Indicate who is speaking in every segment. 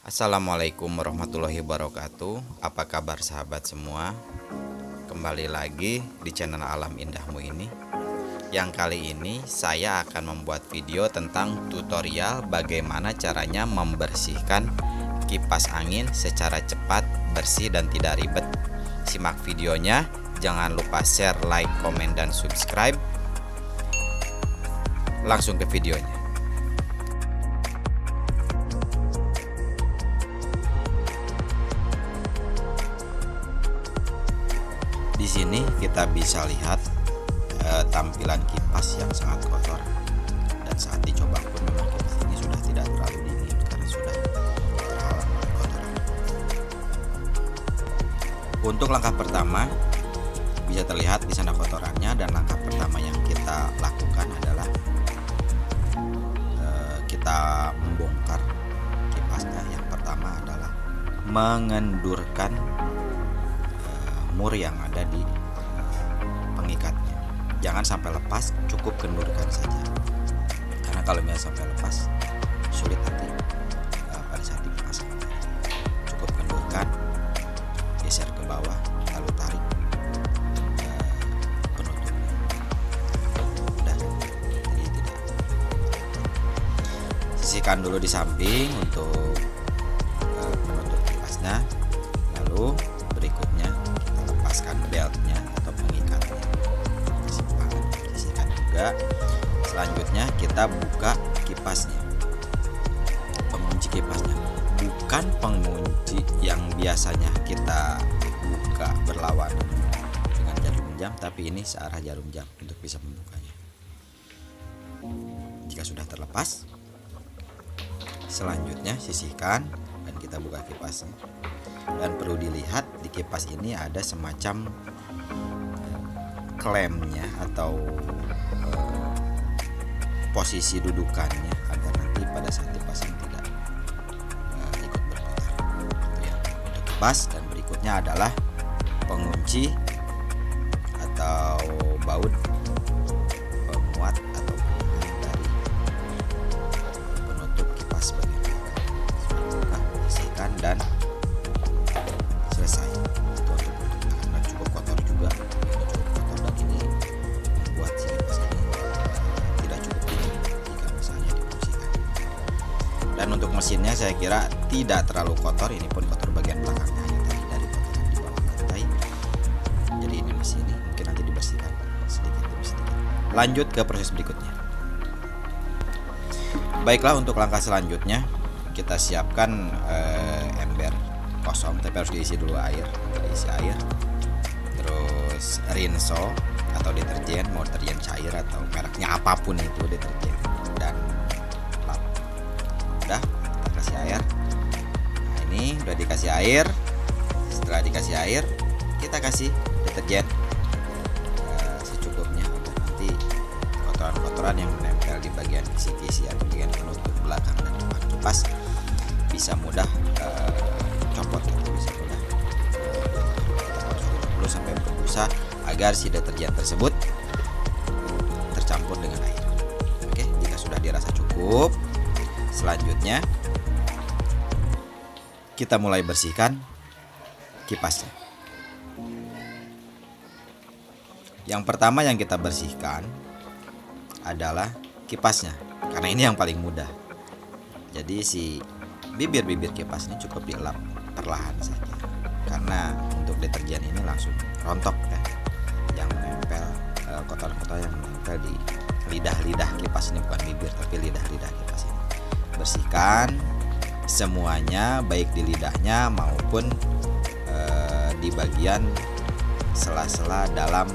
Speaker 1: Assalamualaikum warahmatullahi wabarakatuh. Apa kabar sahabat semua? Kembali lagi di channel Alam Indahmu ini. Yang kali ini saya akan membuat video tentang tutorial bagaimana caranya membersihkan kipas angin secara cepat, bersih dan tidak ribet. Simak videonya, jangan lupa share, like, komen dan subscribe. Langsung ke videonya. Di sini kita bisa lihat tampilan kipas yang sangat kotor, dan saat dicoba pun memang kipas ini sudah tidak terlalu dingin karena sudah terhalang oleh kotoran. Untuk langkah pertama bisa terlihat di sana kotorannya, dan langkah pertama yang kita lakukan adalah kita membongkar kipasnya. Yang pertama adalah mengendurkan mur yang ada di pengikatnya. Jangan sampai lepas, cukup kendurkan saja. Karena kalau misalnya sampai lepas, sulit nanti pada saat dipasang. Cukup kendurkan, geser ke bawah, lalu tarik penutupnya. Udah, jadi tidak. Sisihkan dulu di samping untuk penutup kipasnya. Lalu berikutnya lepaskan beltnya atau pengikatnya, sisihkan juga. Selanjutnya kita buka kipasnya, pengunci kipasnya, bukan pengunci yang biasanya kita buka berlawanan dengan jarum jam, tapi ini searah jarum jam untuk bisa membukanya. Jika sudah terlepas, selanjutnya sisihkan dan kita buka kipasnya. Dan perlu dilihat di kipas ini ada semacam klemnya atau posisi dudukannya agar nanti pada saat dipasang tidak ikut berputar. Itu ya untuk kipas. Dan berikutnya adalah pengunci atau baut pemuat atau penahan dari penutup kipas bagian belakang. Buka, sisihkan dan selesai. Itu untuk penutup, karena cukup kotor juga. Ini cukup kotor dan ini membuat si kipas ini tidak cukup dingin jika misalnya difungsikan. Dan untuk mesinnya saya kira tidak terlalu kotor. Ini pun kotor bagian belakangnya yang tadi dari kotoran di bawah lantai. Jadi ini mesin ini mungkin nanti dibersihkan sedikit demi sedikit. Lanjut ke proses berikutnya. Baiklah, untuk langkah selanjutnya kita siapkan ember kosong, tapi harus diisi dulu air. Diisi air, terus rinso atau deterjen, mau deterjen cair atau mereknya apapun itu deterjen, dan lap. Udah, kita kasih air. Nah, ini udah dikasih air. Setelah dikasih air, kita kasih deterjen secukupnya agar nanti kotoran-kotoran yang menempel di bagian kisi-kisi atau bagian penutup belakang dan depan kipas bisa mudah copot, atau bisa mudah dulu sampai berbusa agar si deterjen tersebut tercampur dengan air. Oke, jika sudah dirasa cukup, selanjutnya kita mulai bersihkan kipasnya. Yang pertama yang kita bersihkan adalah kipasnya, karena ini yang paling mudah. Jadi si bibir-bibir kipas ini cukup dielap perlahan saja, karena untuk deterjen ini langsung rontok ya, yang menempel kotoran-kotoran yang menempel di lidah-lidah kipas ini, bukan bibir tapi lidah-lidah kipas ini. Bersihkan semuanya, baik di lidahnya maupun di bagian sela-sela dalam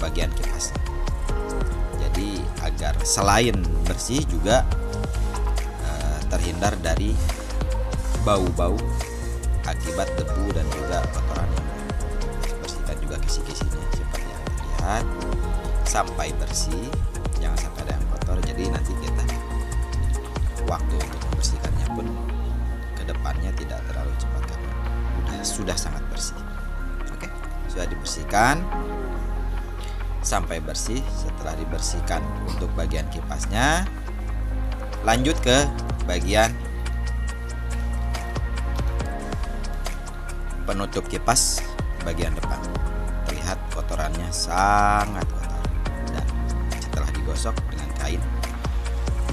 Speaker 1: bagian kipas. Jadi agar selain bersih juga terhindar dari bau-bau akibat debu dan juga kotoran yang bersihkan juga kisi-kisinya seperti yang terlihat sampai bersih, jangan sampai ada yang kotor. Jadi nanti kita waktu untuk membersihkannya pun ke depannya tidak terlalu cepat karena sudah sangat bersih. Oke, sudah dibersihkan sampai bersih. Setelah dibersihkan untuk bagian kipasnya, lanjut ke bagian penutup kipas bagian depan. Terlihat kotorannya sangat kotor, dan setelah digosok dengan kain,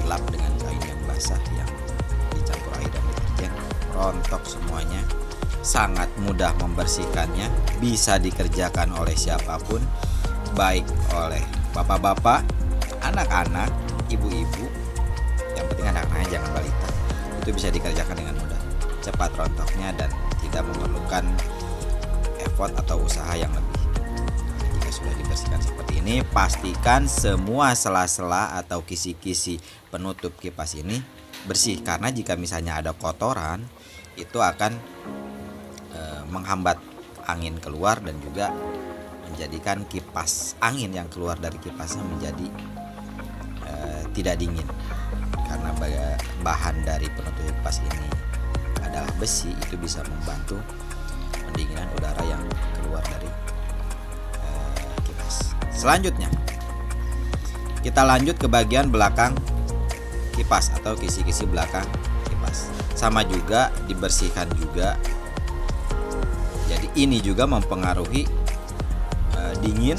Speaker 1: dilap dengan kain yang basah yang dicampur air dan deterjen, rontok semuanya. Sangat mudah membersihkannya, bisa dikerjakan oleh siapapun, baik oleh bapak-bapak, anak-anak, ibu-ibu, yang penting anak-anaknya jangan balita. Itu bisa dikerjakan dengan mudah, cepat rontoknya dan tidak memerlukan effort atau usaha yang lebih. Jika sudah dibersihkan seperti ini, pastikan semua sela-sela atau kisi-kisi penutup kipas ini bersih, karena jika misalnya ada kotoran, itu akan menghambat angin keluar dan juga menjadikan kipas angin yang keluar dari kipasnya menjadi tidak dingin. Karena bahan dari penutup kipas ini adalah besi, itu bisa membantu pendinginan udara yang keluar dari kipas. Selanjutnya kita lanjut ke bagian belakang kipas atau kisi-kisi belakang kipas. Sama juga dibersihkan juga. Jadi ini juga mempengaruhi dingin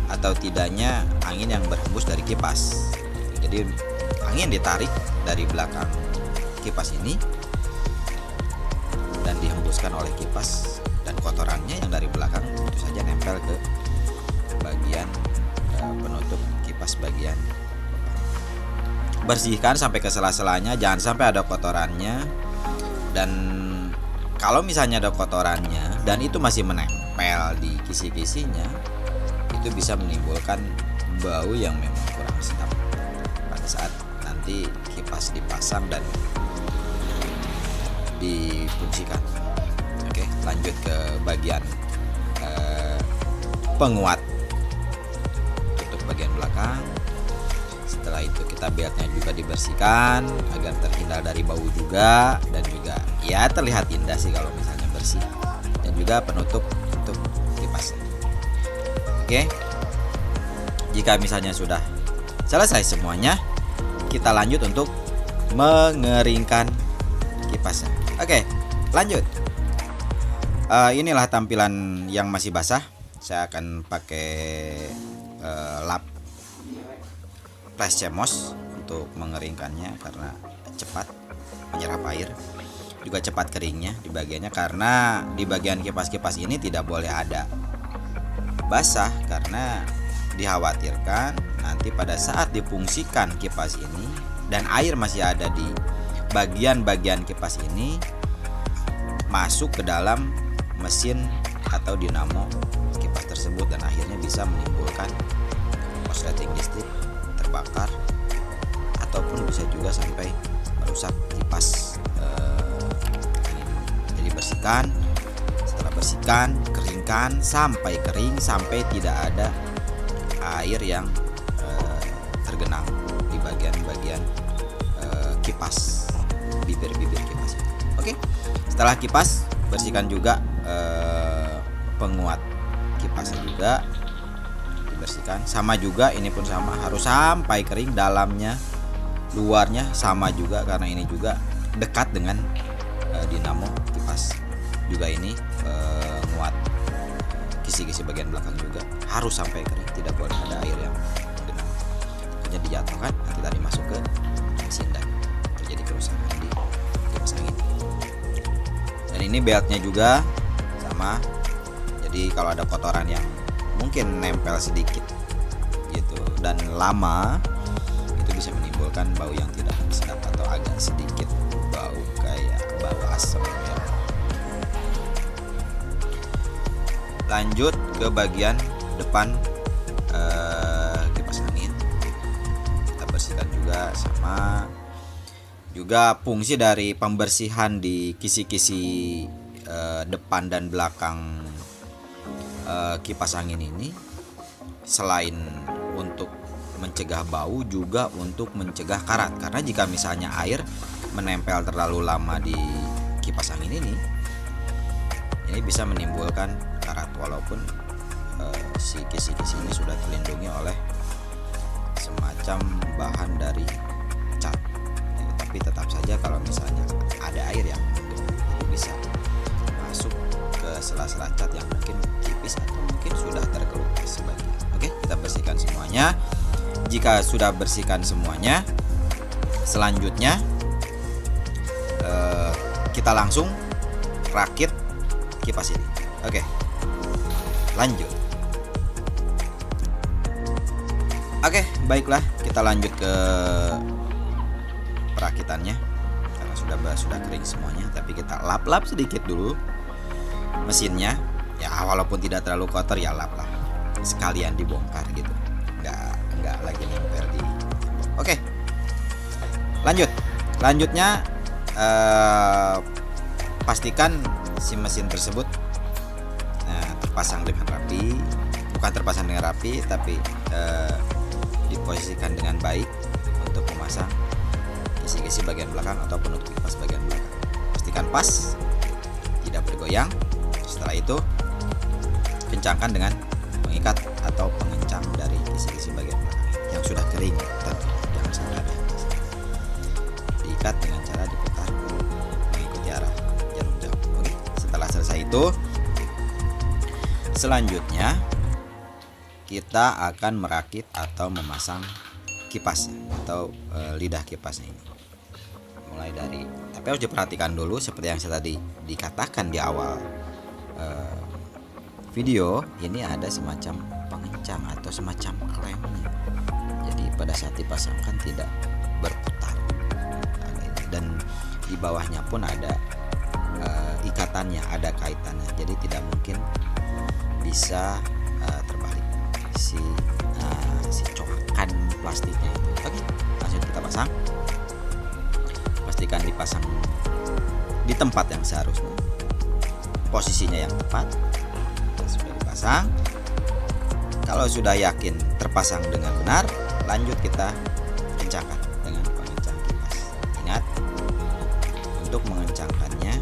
Speaker 1: atau tidaknya angin yang berhembus dari kipas. Jadi angin ditarik dari belakang kipas ini dan dihembuskan oleh kipas, dan kotorannya yang dari belakang tentu saja nempel ke bagian penutup kipas bagian depan. Bersihkan sampai ke sela-selanya, jangan sampai ada kotorannya. Dan kalau misalnya ada kotorannya dan itu masih menempel di kisi-kisinya, itu bisa menimbulkan bau yang memang kurang sedap pada saat nanti kipas dipasang dan difungsikan. Oke, lanjut ke bagian penguat tutup bagian belakang. Setelah itu kita beltnya juga dibersihkan agar terhindar dari bau juga, dan juga ya terlihat indah sih kalau misalnya bersih, dan juga penutup untuk kipas. Oke, jika misalnya sudah selesai semuanya, kita lanjut untuk mengeringkan kipasnya. Oke, lanjut. Inilah tampilan yang masih basah. Saya akan pakai lap flash CMOS untuk mengeringkannya karena cepat menyerap air, juga cepat keringnya di bagiannya, karena di bagian kipas-kipas ini tidak boleh ada basah karena dikhawatirkan nanti pada saat difungsikan kipas ini dan air masih ada di bagian-bagian kipas ini, masuk ke dalam mesin atau dinamo kipas tersebut dan akhirnya bisa menimbulkan korsleting listrik, terbakar, ataupun bisa juga sampai merusak kipas ini. Jadi bersihkan, setelah bersihkan, keringkan sampai kering, sampai tidak ada air yang tergenang di bagian-bagian kipas, bibir-bibir kipas. Oke, setelah kipas, bersihkan juga penguat kipasnya juga dibersihkan. Sama juga, ini pun sama, harus sampai kering, dalamnya luarnya sama juga, karena ini juga dekat dengan dinamo kipas. Juga ini nguat kisi-kisi bagian belakang juga harus sampai kering, tidak boleh ada air yang genang. Hanya dijatuhkan, nanti tadi masuk ke mesin dan terjadi kerusakan di kipas angin. Dan ini beltnya juga sama. Jadi kalau ada kotoran yang mungkin nempel sedikit gitu dan lama, itu bisa menimbulkan bau yang tidak sedap atau agak sedikit bau kayak bau asam ya. Lanjut ke bagian depan kipas angin, kita bersihkan juga sama. Juga fungsi dari pembersihan di kisi-kisi depan dan belakang kipas angin ini, selain untuk mencegah bau, juga untuk mencegah karat. Karena jika misalnya air menempel terlalu lama di kipas angin ini bisa menimbulkan karat, walaupun si kisi-kisi ini sudah dilindungi oleh semacam bahan dari cat. Tapi tetap saja kalau misalnya ada air yang itu bisa masuk ke jika sudah bersihkan semuanya, selanjutnya kita langsung rakit kipas ini. Oke, lanjut. Oke, baiklah, kita lanjut ke perakitannya. Karena sudah kering semuanya, tapi kita lap-lap sedikit dulu mesinnya. Ya, walaupun tidak terlalu kotor, ya lap lah. Sekalian dibongkar gitu. Nggak lagi nempel di. Oke. Lanjutnya pastikan si mesin tersebut terpasang dengan rapi. Bukan terpasang dengan rapi, tapi diposisikan dengan baik untuk memasang kisi-kisi bagian belakang atau penutup kipas bagian belakang. Pastikan pas, tidak bergoyang. Setelah itu kencangkan dengan pengikat atau pengencang dari kisi-kisi bagian belakang yang sudah kering. Tentu jangan sampai ada yang basah. Diikat dengan cara diputar mengikuti arah jarum jam. Oke, setelah selesai itu, selanjutnya kita akan merakit atau memasang kipas atau lidah kipasnya ini. Mulai dari, tapi harus diperhatikan dulu seperti yang saya tadi dikatakan di awal video, ini ada semacam pengencang atau semacam klemnya. Jadi pada saat dipasangkan tidak berputar. Dan di bawahnya pun ada ikatannya, ada kaitannya. Jadi tidak mungkin bisa terbalik si coakan plastiknya itu. Oke, langsung kita pasang. Pastikan dipasang di tempat yang seharusnya, posisinya yang tepat. Sudah dipasang. Kalau sudah yakin terpasang dengan benar, lanjut kita kencangkan dengan pengencang kipas. Ingat, untuk mengencangkannya,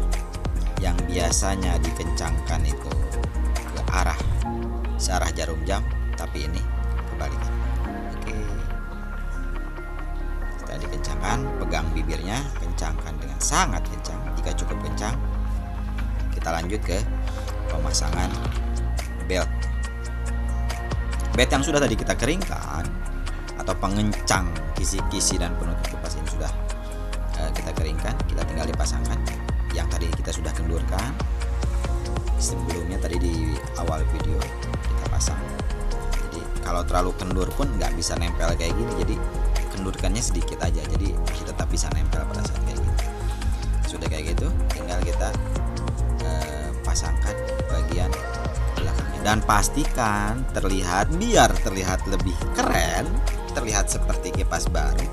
Speaker 1: yang biasanya dikencangkan itu ke searah jarum jam, tapi ini kebalikan. Oke. Setelah dikencangkan, pegang bibirnya, kencangkan dengan sangat kencang. Jika cukup kencang, kita lanjut ke pemasangan belt. Belt yang sudah tadi kita keringkan atau pengencang kisi-kisi dan penutup kipas ini sudah kita keringkan, kita tinggal dipasangkan. Yang tadi kita sudah kendurkan sebelumnya tadi di awal video kita pasang. Jadi kalau terlalu kendur pun nggak bisa nempel kayak gini, jadi kendurkannya sedikit aja, jadi tetap bisa nempel pada saat kayak gitu. Sudah kayak gitu, tinggal kita pasangkan bagian belakangnya dan pastikan biar terlihat lebih keren, terlihat seperti kipas baru.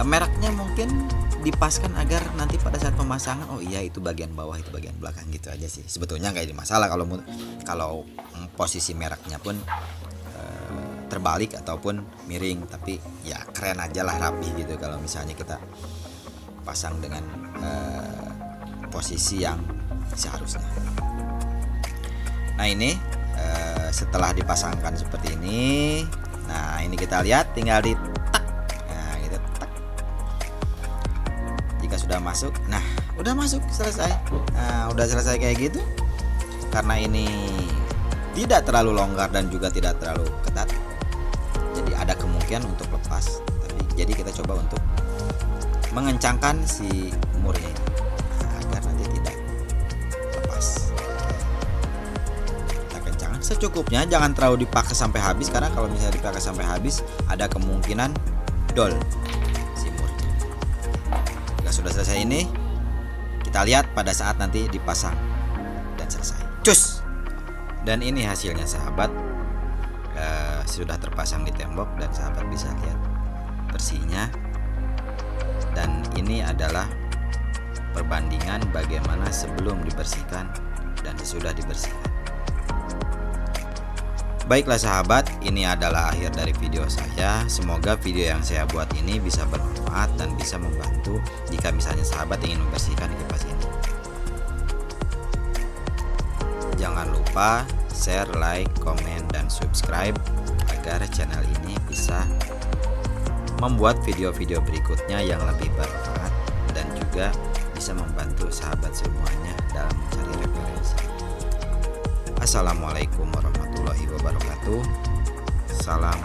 Speaker 1: Mereknya mungkin dipaskan agar nanti pada saat pemasangan, oh iya itu bagian bawah, itu bagian belakang, gitu aja sih. Sebetulnya nggak ada masalah kalau posisi mereknya pun terbalik ataupun miring, tapi ya keren aja lah, rapi gitu kalau misalnya kita pasang dengan posisi yang seharusnya. Nah ini setelah dipasangkan seperti ini, nah ini kita lihat tinggal di tak, nah gitu tak. Jika sudah masuk, nah udah masuk, selesai. Nah udah selesai kayak gitu. Karena ini tidak terlalu longgar dan juga tidak terlalu ketat, jadi ada kemungkinan untuk lepas. Jadi kita coba untuk mengencangkan si murnya ini agar nanti tidak lepas. Kita kencangkan secukupnya, jangan terlalu dipakai sampai habis, karena kalau misalnya dipakai sampai habis ada kemungkinan dol si murnya. Jika sudah selesai ini, kita lihat pada saat nanti dipasang dan selesai. Cus! Dan ini hasilnya sahabat, sudah terpasang di tembok dan sahabat bisa lihat bersihnya. Dan ini adalah perbandingan bagaimana sebelum dibersihkan dan sesudah dibersihkan. Baiklah sahabat, ini adalah akhir dari video saya. Semoga video yang saya buat ini bisa bermanfaat dan bisa membantu jika misalnya sahabat ingin membersihkan kipas ini. Jangan lupa share, like, komen, dan subscribe agar channel ini bisa membuat video-video berikutnya yang lebih bermanfaat dan juga bisa membantu sahabat semuanya dalam mencari referensi. Assalamualaikum warahmatullahi wabarakatuh. Salam